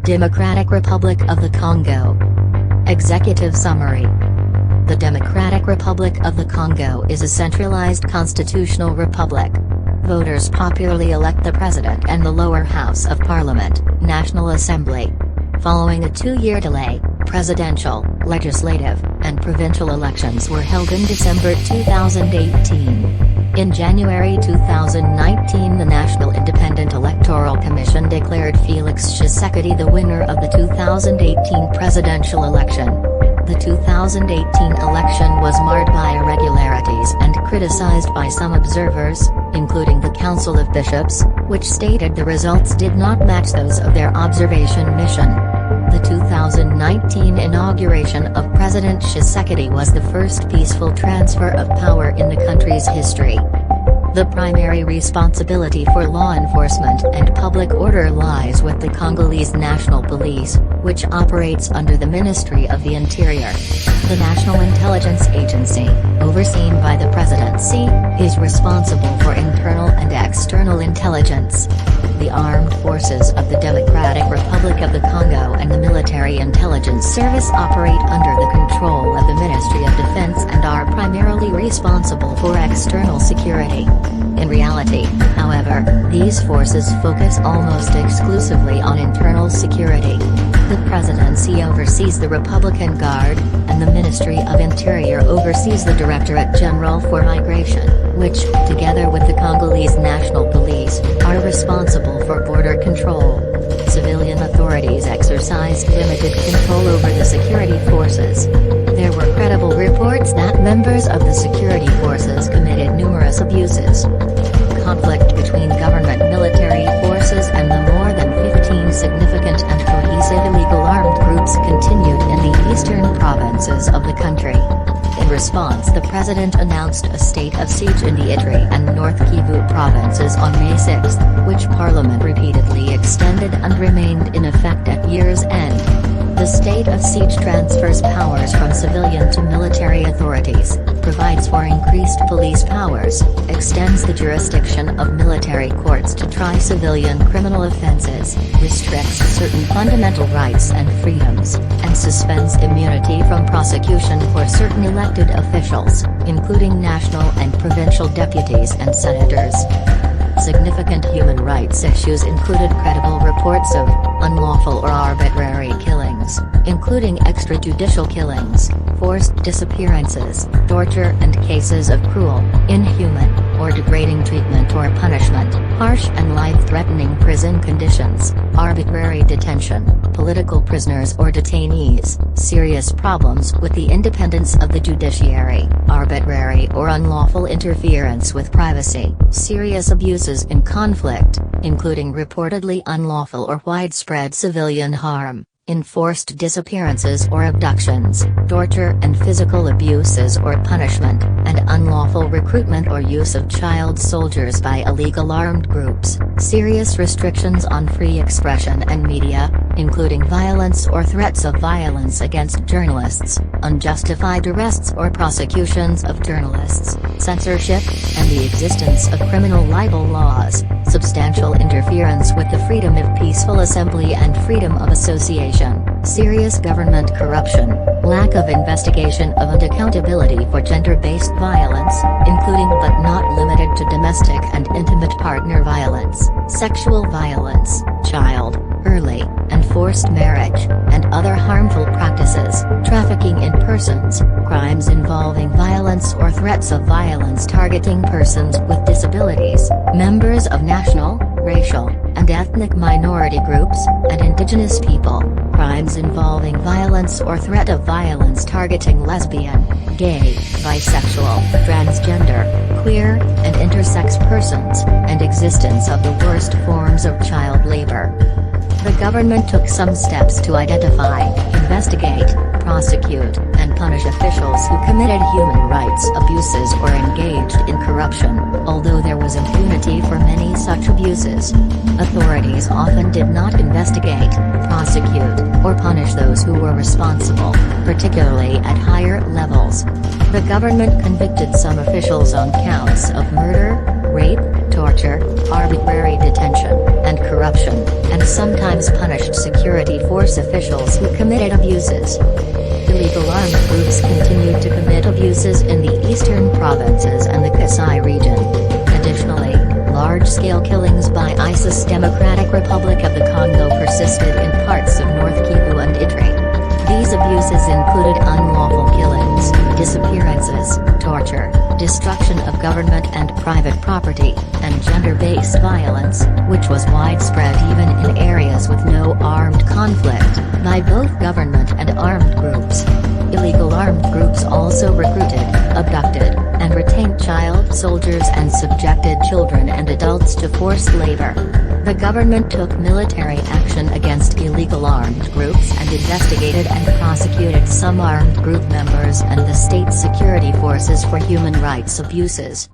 Democratic Republic of the Congo. Executive Summary. The Democratic Republic of the Congo is a centralized constitutional republic. Voters popularly elect the president and the lower house of parliament, National Assembly. Following a 2-year delay, presidential, legislative, and provincial elections were held in December 2018. In January 2019, the National Independent Electoral Commission declared Félix Tshisekedi the winner of the 2018 presidential election. The 2018 election was marred by irregularities and criticized by some observers, including the Council of Bishops, which stated the results did not match those of their observation mission. The 2019 inauguration of President Tshisekedi was the first peaceful transfer of power in the country's history. The primary responsibility for law enforcement and public order lies with the Congolese National Police, which operates under the Ministry of the Interior. The National Intelligence Agency, overseen by the Presidency, is responsible for internal and external intelligence. The armed forces of the Democratic Republic of the Congo and the Military Intelligence Service operate under the control of the Ministry of Defense and are primarily responsible for external security. In reality, however, these forces focus almost exclusively on internal security. The Presidency oversees the Republican Guard, and the Ministry of Interior oversees the Directorate General for Migration, which, together with the Congolese National Police, are responsible for border control. Civilian authorities exercised limited control over the security forces. There were credible reports that members of the security forces committed numerous abuses. Conflict between government military forces and the more than 15 significant and cohesive illegal armed groups continued in the eastern provinces of the country. In response, the president announced a state of siege in the Ituri and North Kivu provinces on May 6, which Parliament repeatedly extended and remained in effect at year's end. The state of siege transfers powers from civilian to military authorities, provides for increased police powers, extends the jurisdiction of military courts to try civilian criminal offenses, restricts certain fundamental rights and freedoms, and suspends immunity from prosecution for certain elected officials, including national and provincial deputies and senators. Significant human rights issues included credible reports of unlawful or arbitrary killings, including extrajudicial killings, forced disappearances, torture and cases of cruel, inhuman, or degrading treatment or punishment, harsh and life-threatening prison conditions, arbitrary detention, political prisoners or detainees, serious problems with the independence of the judiciary, arbitrary or unlawful interference with privacy, serious abuses in conflict, including reportedly unlawful or widespread civilian harm, enforced disappearances or abductions, torture and physical abuses or punishment, and unlawful recruitment or use of child soldiers by illegal armed groups, serious restrictions on free expression and media, including violence or threats of violence against journalists, unjustified arrests or prosecutions of journalists, censorship, and the existence of criminal libel laws, substantial interference with the freedom of peaceful assembly and freedom of association, serious government corruption, lack of investigation of and accountability for gender-based violence, including but not limited to domestic and intimate partner violence, sexual violence, child, early, and forced marriage, and other harmful practices, trafficking in persons, crimes involving violence or threats of violence targeting persons with disabilities, members of national, racial, and ethnic minority groups, and indigenous people, crimes involving violence or threat of violence targeting lesbian, gay, bisexual, transgender, queer, and intersex persons, and existence of the worst forms of child labor. The government took some steps to identify, investigate, prosecute, and punish officials who committed human rights abuses or engaged in corruption, although there was impunity for many such abuses. Authorities often did not investigate, prosecute, or punish those who were responsible, particularly at higher levels. The government convicted some officials on counts of murder, rape, torture, arbitrary detention, and corruption, and sometimes punished security force officials who committed abuses. Illegal armed groups continued to commit abuses in the eastern provinces and the Kasai region. Additionally, large-scale killings by ISIS Democratic Republic of the Congo persisted in parts of North Kivu and Ituri. These abuses included unlawful killings, disappearances, torture, destruction of government and private property, and gender-based violence, which was widespread even in areas with no armed conflict, by both government and armed groups. Illegal armed groups also recruited, abducted, and retained child soldiers and subjected children and adults to forced labor. The government took military action against illegal armed groups and investigated and prosecuted some armed group members and the state security forces for human rights abuses.